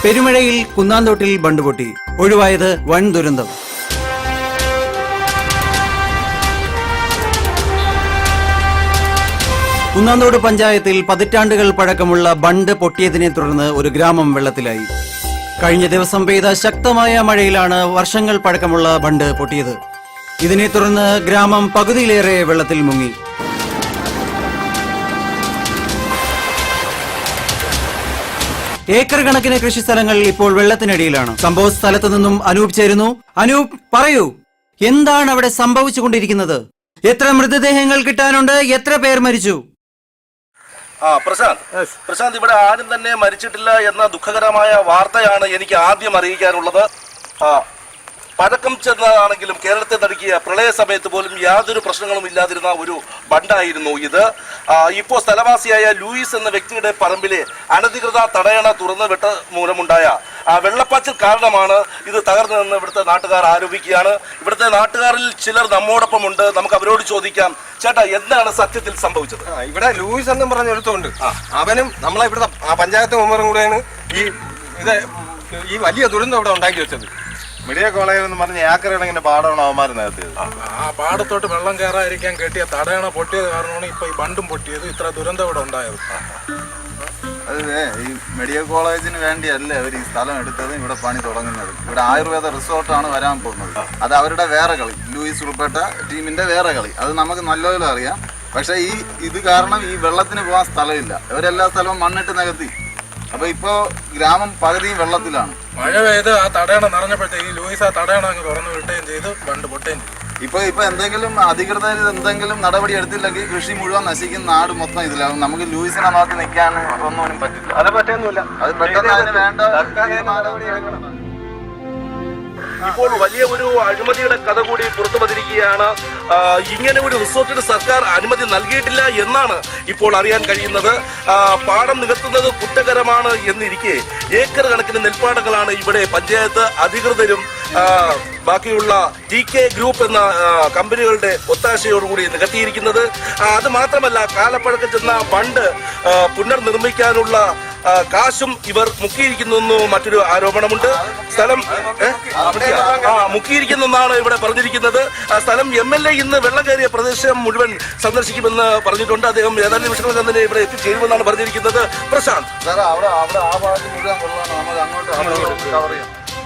പെരുമഴയിൽ കുന്നാന്തോട്ടിൽ ബണ്ട് പൊട്ടി, ഒഴിവായത് വൻ ദുരന്തം. കുന്നാന്തോട് പഞ്ചായത്തിൽ പതിറ്റാണ്ടുകൾ പഴക്കമുള്ള ബണ്ട് പൊട്ടിയതിനെ തുടർന്ന് ഒരു ഗ്രാമം വെള്ളത്തിലായി. കഴിഞ്ഞ ദിവസം പെയ്ത ശക്തമായ മഴയിലാണ് വർഷങ്ങൾ പഴക്കമുള്ള ബണ്ട് പൊട്ടിയത്. ഇതിനെ തുടർന്ന് ഗ്രാമം പകുതിയിലേറെ വെള്ളത്തിൽ മുങ്ങി. ഏക്കർ കണക്കിന് കൃഷിസ്ഥലങ്ങൾ ഇപ്പോൾ വെള്ളത്തിനടിയിലാണ്. സംഭവ സ്ഥലത്ത് നിന്നും അനൂപ് ചേരുന്നു. അനൂപ്, പറയൂ, എന്താണ് അവിടെ സംഭവിച്ചുകൊണ്ടിരിക്കുന്നത്? എത്ര മൃതദേഹങ്ങൾ കിട്ടാനുണ്ട്? എത്ര പേർ മരിച്ചു? പ്രശാന്ത്, ഇവിടെ ആരും തന്നെ മരിച്ചിട്ടില്ല എന്ന ദുഃഖകരമായ വാർത്തയാണ് എനിക്ക് ആദ്യം അറിയിക്കാനുള്ളത്. പഴക്കം ചെന്നതാണെങ്കിലും കേരളത്തെ നടുക്കിയ പ്രളയ സമയത്ത് പോലും യാതൊരു പ്രശ്നങ്ങളും ഇല്ലാതിരുന്ന ഒരു ബണ്ടായിരുന്നു ഇത്. ഇപ്പോൾ സ്ഥലവാസിയായ ലൂയിസ് എന്ന വ്യക്തിയുടെ പറമ്പിലെ അനധികൃത തടയണ തുറന്നു വിട്ട മൂലമുണ്ടായ വെള്ളപ്പാച്ചിൽ കാരണമാണ് ഇത് തകർന്നതെന്ന് ഇവിടുത്തെ നാട്ടുകാർ ആരോപിക്കുകയാണ്. ഇവിടുത്തെ നാട്ടുകാരിൽ ചിലർ നമ്മോടൊപ്പമുണ്ട്. നമുക്ക് അവരോട് ചോദിക്കാം. ചേട്ടാ, എന്താണ് സത്യത്തിൽ സംഭവിച്ചത്? ഇവിടെ ലൂയിസ് എന്നും പറഞ്ഞ ഒരുത്തുണ്ട്. അവനും നമ്മളെ ഇവിടുത്തെ പഞ്ചായത്ത് മെമ്പറും കൂടെയാണ് ഈ വലിയ ദുരന്തം ഇവിടെ ഉണ്ടാക്കി വെച്ചത്. മെഡിക്കൽ കോളേജ് എന്ന് പറഞ്ഞ ഏക്കർ കണക്കിന് പാടമാണ് അവന്മാർ നേരത്തെ. ആ പാടത്തോട്ട് വെള്ളം കയറാതിരിക്കാൻ കെട്ടിയ തടയണ പൊട്ടിയത് കാരണമാണ് ഇപ്പൊ ഈ ബണ്ടും പൊട്ടിയത്. ഇത്ര ദുരന്തം ഇവിടെ ഉണ്ടായത്. അതെ, ഈ മെഡിക്കൽ കോളേജിന് വേണ്ടിയല്ല അവർ ഈ സ്ഥലം എടുത്തത്, ഇവിടെ പണി തുടങ്ങുന്നത്. ഇവിടെ ആയുർവേദ റിസോർട്ടാണ് വരാൻ പോകുന്നത്. അത് അവരുടെ വേറെ കളി, ലൂയിസ് ഉൾപ്പെട്ട ടീമിന്റെ വേറെ കളി. അത് നമുക്ക് നല്ലപോലെ അറിയാം. പക്ഷെ ഇത് കാരണം ഈ വെള്ളത്തിന് പോകാൻ സ്ഥലമില്ല. ഇവരെല്ലാ സ്ഥലവും മണ്ണിട്ട് നികത്തി. അപ്പൊ ഇപ്പോ ഗ്രാമം പകുതിയും വെള്ളത്തിലാണ്. മഴ പെയ്ത് ആ തടയണ നിറഞ്ഞപ്പോഴത്തേക്ക് ലൂയിസ് ആ തടയണ അങ്ങ് തുറന്നു വിട്ടുകയും ചെയ്തു, ബണ്ട് പൊട്ടുകയും ചെയ്തു. ഇപ്പൊ എന്തെങ്കിലും അധികൃതർ എന്തെങ്കിലും നടപടി എടുത്തില്ലെങ്കിൽ കൃഷി മുഴുവൻ നശിക്കുന്ന, നാട് മൊത്തം ഇതിലാവും. നമുക്ക് ലൂയിസിനെ നോക്കി നിൽക്കാൻ ഒന്നും പറ്റില്ല. അത് പറ്റുന്നില്ല. അത് പെട്ടെന്ന് അതിന് വേണ്ട നടപടി എടുക്കണം. ഇപ്പോൾ വലിയ ഒരു അഴിമതിയുടെ കഥ കൂടി പുറത്തു വന്നിരിക്കുകയാണ്. ഇങ്ങനെ ഒരു റിസോർട്ടിന് സർക്കാർ അനുമതി നൽകിയിട്ടില്ല എന്നാണ് ഇപ്പോൾ അറിയാൻ കഴിയുന്നത്. പാടം നികത്തുന്നത് കുറ്റകരമാണ് എന്നിരിക്കെ ഏക്കർ കണക്കിന് നെൽപ്പാടങ്ങളാണ് ഇവിടെ പഞ്ചായത്ത് അധികൃതരും ബാക്കിയുള്ള TK ഗ്രൂപ്പ് എന്ന കമ്പനികളുടെ ഒത്താശയോടുകൂടി നികത്തിയിരിക്കുന്നത്. അത് മാത്രമല്ല, കാലപ്പഴക്കം ചെന്ന ബണ്ട് പുനർനിർമ്മിക്കാനുള്ള കാശും ഇവർ മുക്കിയിരിക്കുന്നു മറ്റൊരു ആരോപണമുണ്ട്. സ്ഥലം മുക്കിയിരിക്കുന്നെന്നാണ് ഇവിടെ പറഞ്ഞിരിക്കുന്നത്. സ്ഥലം MLA ഇന്ന് വെള്ളം കയറിയ പ്രദേശം മുഴുവൻ സന്ദർശിക്കുമെന്ന് പറഞ്ഞിട്ടുണ്ട്. അദ്ദേഹം ഏതാനും നിമിഷങ്ങൾ തന്നെ ഇവിടെ എത്തിച്ചേരുമെന്നാണ് പറഞ്ഞിരിക്കുന്നത്. പ്രശാന്ത്,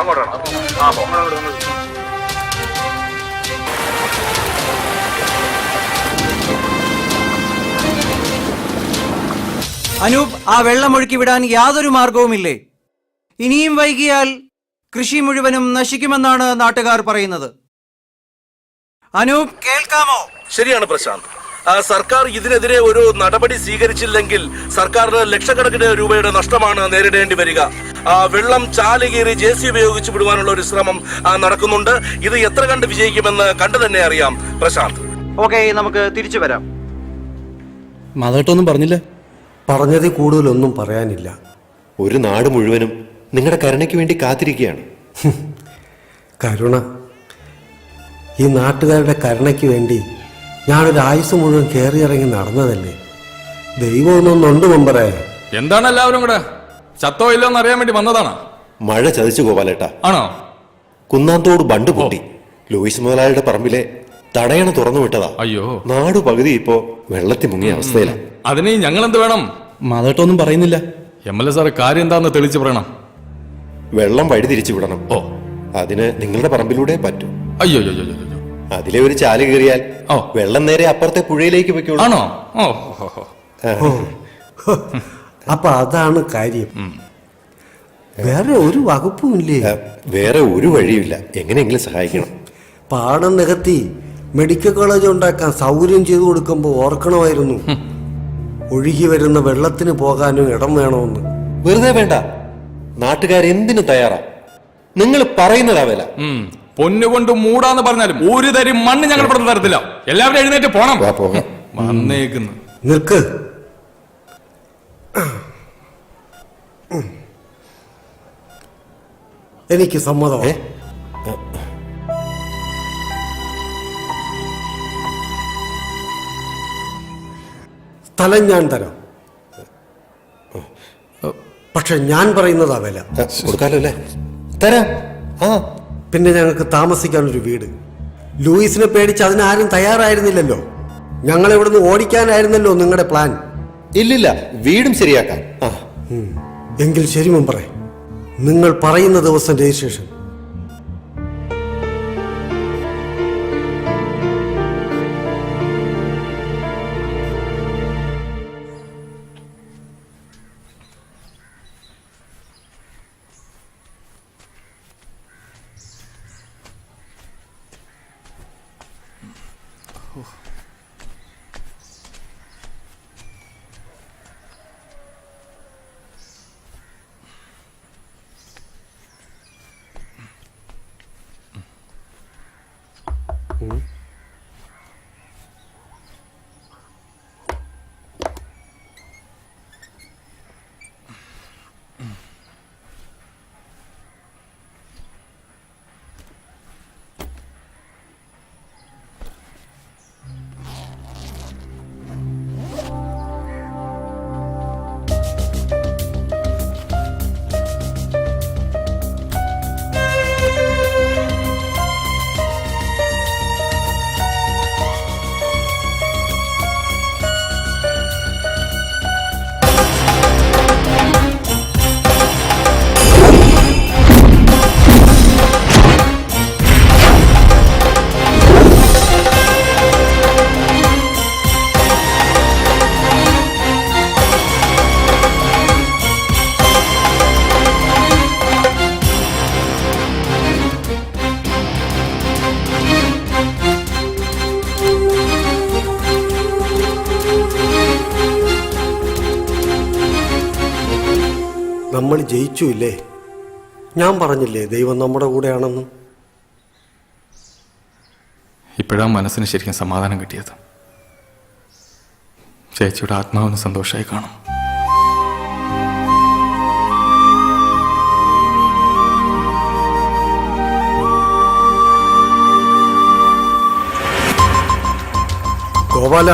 അങ്ങോട്ടാണ്. അനൂപ്, ആ വെള്ളം ഒഴുക്കി വിടാൻ യാതൊരു മാർഗവുമില്ലേ? ഇനിയും വൈകിയാൽ കൃഷി മുഴുവനും നശിക്കുമെന്നാണ് നാട്ടുകാർ പറയുന്നത്. അനൂപ്, കേൾക്കാമോ? ശരിയാണ് പ്രശാന്ത്. സർക്കാർ ഇതിനെതിരെ ഒരു നടപടി സ്വീകരിച്ചില്ലെങ്കിൽ സർക്കാരിന് ലക്ഷക്കണക്കിന് രൂപയുടെ നഷ്ടമാണ് നേരിടേണ്ടി വരിക. വെള്ളം ചാലുകീറി JCB ഉപയോഗിച്ച് വിടുവാനുള്ള ഒരു ശ്രമം നടക്കുന്നുണ്ട്. ഇത് എത്ര കണ്ട് വിജയിക്കുമെന്ന് കണ്ടു തന്നെ അറിയാം. പ്രശാന്ത്, ഓക്കെ, നമുക്ക് തിരിച്ചു വരാം. മാധവട്ടൊന്നും പറഞ്ഞില്ല. പറഞ്ഞതിൽ കൂടുതലൊന്നും പറയാനില്ല. ഒരു നാട് മുഴുവനും നിങ്ങളുടെ കരുണയ്ക്ക് വേണ്ടി കാത്തിരിക്കുകയാണ്. കരുണ? ഈ നാട്ടുകാരുടെ കരുണയ്ക്ക് വേണ്ടി ഞാനൊരു ആയുസ് മുഴുവൻ കയറിയിറങ്ങി നടന്നതല്ലേ. ദൈവമൊന്നുണ്ട് മെമ്പറേ. എന്താണ് എല്ലാവരും കൂടെ? ചത്തോ ഇല്ലോന്ന് അറിയാൻ വേണ്ടി വന്നതാണ്. മഴ ചതിച്ചു ഗോപാലേട്ടാ. ആണോ? കുന്നാന്തോട് ബണ്ട് പൊട്ടി. ലൂയിസ് മുതലാളിയുടെ പറമ്പിലെ തടയണ തുറന്നു വിട്ടതാ. അയ്യോ, നാടു പകുതി ഇപ്പോ വെള്ളത്തിൽ മുങ്ങിയ അവസ്ഥയിലാണ്. അതിന് ഞങ്ങൾ എന്ത് വേണം? മാധവട്ടൊന്നും പറയുന്നില്ല. MLA സാറ് കാര്യം എന്താന്ന് തെളിച്ചു പറയണം. വെള്ളം വഴി തിരിച്ചു വിടണം. ഓ, അതിന് നിങ്ങളുടെ പറമ്പിലൂടെ പറ്റൂ. അയ്യോ, അതിലെ ഒരു ചാല് കയറിയാൽ വെള്ളം നേരെ അപ്പുറത്തെ പുഴയിലേക്ക് വെക്കോളൂ. ആണോ? അപ്പൊ അതാണ് കാര്യം. വേറെ ഒരു വകുപ്പും ഇല്ലേ? വേറെ ഒരു വഴിയുമില്ല. എങ്ങനെയെങ്കിലും സഹായിക്കണം. പാടം നികത്തി മെഡിക്കൽ കോളേജ് ഉണ്ടാക്കാൻ സൗകര്യം ചെയ്തു കൊടുക്കുമ്പോൾ ഓർക്കണമായിരുന്നു ഒഴുകി വരുന്ന വെള്ളത്തിന് പോകാനും ഇടം വേണമെന്ന്. വെറുതെ വേണ്ട, നാട്ടുകാരെന്തിനു തയ്യാറാ. നിങ്ങൾ പറയുന്നതാ വില. പൊന്നുകൊണ്ട് മൂടാന്ന് പറഞ്ഞാലും ഒരു തരി മണ്ണ് ഞങ്ങൾ ഇവിടെ തരത്തില്ല. എല്ലാവരും എഴുന്നേറ്റ് പോണം. വന്നേക്കുന്നു. നിൽക്ക്. എനിക്ക് സമ്മതമേ. സ്ഥലം ഞാൻ തരാം. പക്ഷെ ഞാൻ പറയുന്നതാ വില. കൊടുക്കാലോ അല്ലേ? തരാം. ആ പിന്നെ ഞങ്ങൾക്ക് താമസിക്കാനൊരു വീട്. ലൂയിസിനെ പേടിച്ച് അതിനാരും തയ്യാറായിരുന്നില്ലല്ലോ. ഞങ്ങൾ ഇവിടുന്ന് ഓടിക്കാനായിരുന്നല്ലോ നിങ്ങളുടെ പ്ലാൻ. ഇല്ലില്ല, വീടും ശരിയാക്കാം. ആ എങ്കിൽ ശരി മെമ്പറെ, നിങ്ങൾ പറയുന്ന ദിവസം രജിസ്ട്രേഷൻ. നമ്മൾ ജയിച്ചു ഇല്ലേ? ഞാൻ പറഞ്ഞില്ലേ ദൈവം നമ്മുടെ കൂടെയാണെന്ന്. ഇപ്പോഴാ മനസ്സിന് ശരിക്കും സമാധാനം കിട്ടിയത്. ചേച്ചിയുടെ ആത്മാവിന് സന്തോഷമായി കാണും. ഗോപാല,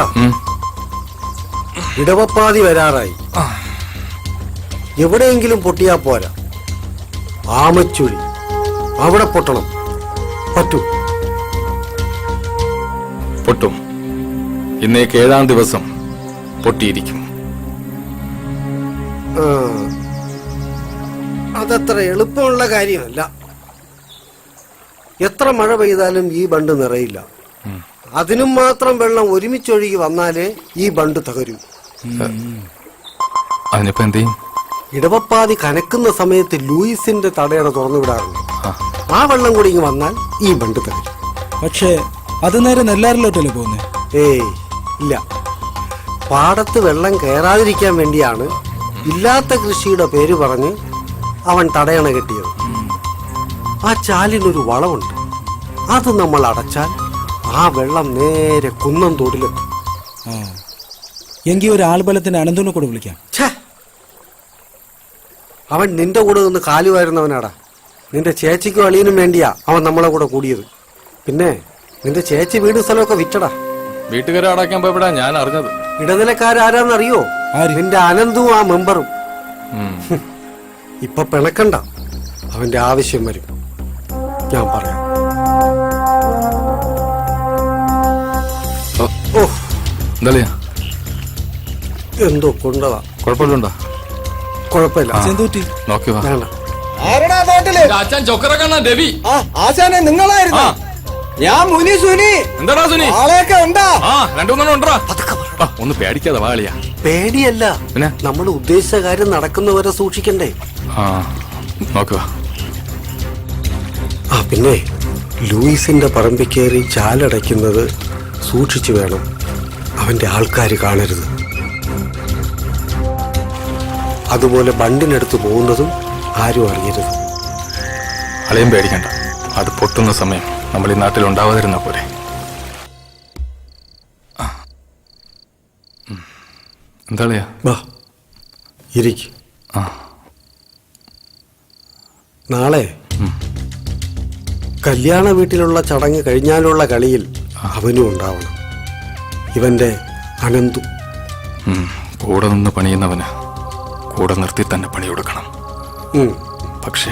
ഇടവപ്പാതി വരാറായി. എവിടെയെങ്കിലും പൊട്ടിയാ പോരാ. ആമച്ചുഴി അവിടെ പൊട്ടണം. പറ്റൂ? പൊട്ടും. ഇന്നേക്ക് 7-ാം ദിവസം പൊട്ടിയിരിക്കും. അതത്ര എളുപ്പമുള്ള കാര്യമല്ല. എത്ര മഴ പെയ്താലും ഈ ബണ്ട് നിറയില്ല. അതിനും മാത്രം വെള്ളം ഒരുമിച്ചൊഴുകി വന്നാലേ ഈ ബണ്ട് തകരൂ. അതിനിപ്പോ എന്ത് ചെയ്യും? ഇടവപ്പാതി കനക്കുന്ന സമയത്ത് ലൂയിസിന്റെ തടയണ തുറന്നു വിടാറുണ്ട്. ആ വെള്ളം കൂടി ഇങ്ങ് വന്നാൽ ഈ ബണ്ട് തകരും. പക്ഷേ അത് നേരെ നെല്ലാറിലോട്ടല്ലേ പോകുന്നേ? ഏയ് ഇല്ല. പാടത്ത് വെള്ളം കയറാതിരിക്കാൻ വേണ്ടിയാണ് ഇല്ലാത്ത കൃഷിയുടെ പേര് പറഞ്ഞ് അവൻ തടയണ കെട്ടിയത്. ആ ചാലിനൊരു വളവുണ്ട്. അത് നമ്മൾ അടച്ചാൽ ആ വെള്ളം നേരെ കുന്നം തോടിലെത്തും. എങ്കിൽ ഒരു ആൾബലത്തിന് അനന്തനെ കൂടെ വിളിക്കാം. അവൻ നിന്റെ കൂടെ നിന്ന് കാലുവായിരുന്നവനാടാ. നിന്റെ ചേച്ചിക്കും അളിയനും വേണ്ടിയാ അവൻ നമ്മളെ കൂടെ കൂടിയത്. പിന്നെ നിന്റെ ചേച്ചി വീട് സ്ഥലമൊക്കെ വിറ്റടാ. വീട്ടുകാരെ അടയ്ക്കാൻ പോയപ്പോഴാ ഞാൻ അറിഞ്ഞത്. ഇടനിലക്കാരാരാന്നറിയോ? നിന്റെ അനന്തും ആ മെമ്പറും. ഇപ്പൊ പിണക്കണ്ട, അവന്റെ ആവശ്യം വരും. ഞാൻ പറയാം. എന്താ എന്തോ കൊണ്ടതാ. കുഴപ്പമില്ലുണ്ടോ? കുഴപ്പമില്ല. നോക്കി വാ. വേണ്ട. ആരടാ നാട്ടില്? അച്ഛൻ ചൊക്കറക്കണ്ണ രവി. ആശാനെ നിങ്ങളായിരുന്നു? ഞാൻ മുനി സുനി. എന്താടാ സുനി? ആളെയൊക്കെ ഉണ്ടാ? 2-3 ഉണ്ടോ? ഒന്ന് പേടിക്കാതെ വാളിയാ. പേടിയല്ല, പിന്നെ നമ്മൾ ഉദ്ദേശിച്ച കാര്യം നടക്കുന്നവരെ സൂക്ഷിക്കണ്ടേ? നോക്കുക. പിന്നെ ലൂയിസിന്റെ പറമ്പിൽ കയറി ചാലടയ്ക്കുന്നത് സൂക്ഷിച്ചു വേണം. അവന്റെ ആൾക്കാർ കാണരുത്. അതുപോലെ ബണ്ടിനടുത്ത് പോകുന്നതും ആരും അറിയരുത്. അളയും പേടിക്കണ്ട. അത് പൊട്ടുന്ന സമയം നമ്മൾ ഈ നാട്ടിൽ ഉണ്ടാവാതിരുന്ന പോലെ. എന്താളിയാ? വാ ഇരിക്ക്. നാളെ കല്യാണ വീട്ടിലുള്ള ചടങ്ങ് കഴിഞ്ഞാലുള്ള കളിയിൽ അവനും ഉണ്ടാവണം. ഇവന്റെ അനന്തു കൂടെ നിന്ന് പണിയുന്നവന് കൂടെ നിർത്തി തന്നെ പണി കൊടുക്കണം. ഉം. പക്ഷേ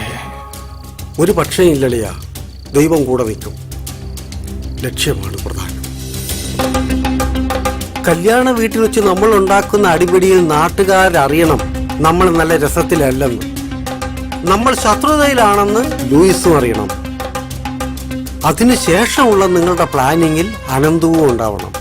ഒരു പക്ഷേ ഇല്ലളിയാ, ദൈവം കൂടെ നിൽക്കും. ലക്ഷ്യമാണ് പ്രധാനം. കല്യാണ വീട്ടിൽ വെച്ച് നമ്മൾ ഉണ്ടാക്കുന്ന അടിപിടിയിൽ നാട്ടുകാരറിയണം നമ്മൾ നല്ല രസത്തിലല്ലെന്ന്. നമ്മൾ ശത്രുതയിലാണെന്ന് ലൂയിസും അറിയണം. അതിനുശേഷമുള്ള നിങ്ങളുടെ പ്ലാനിങ്ങിൽ അനന്തവും ഉണ്ടാവണം.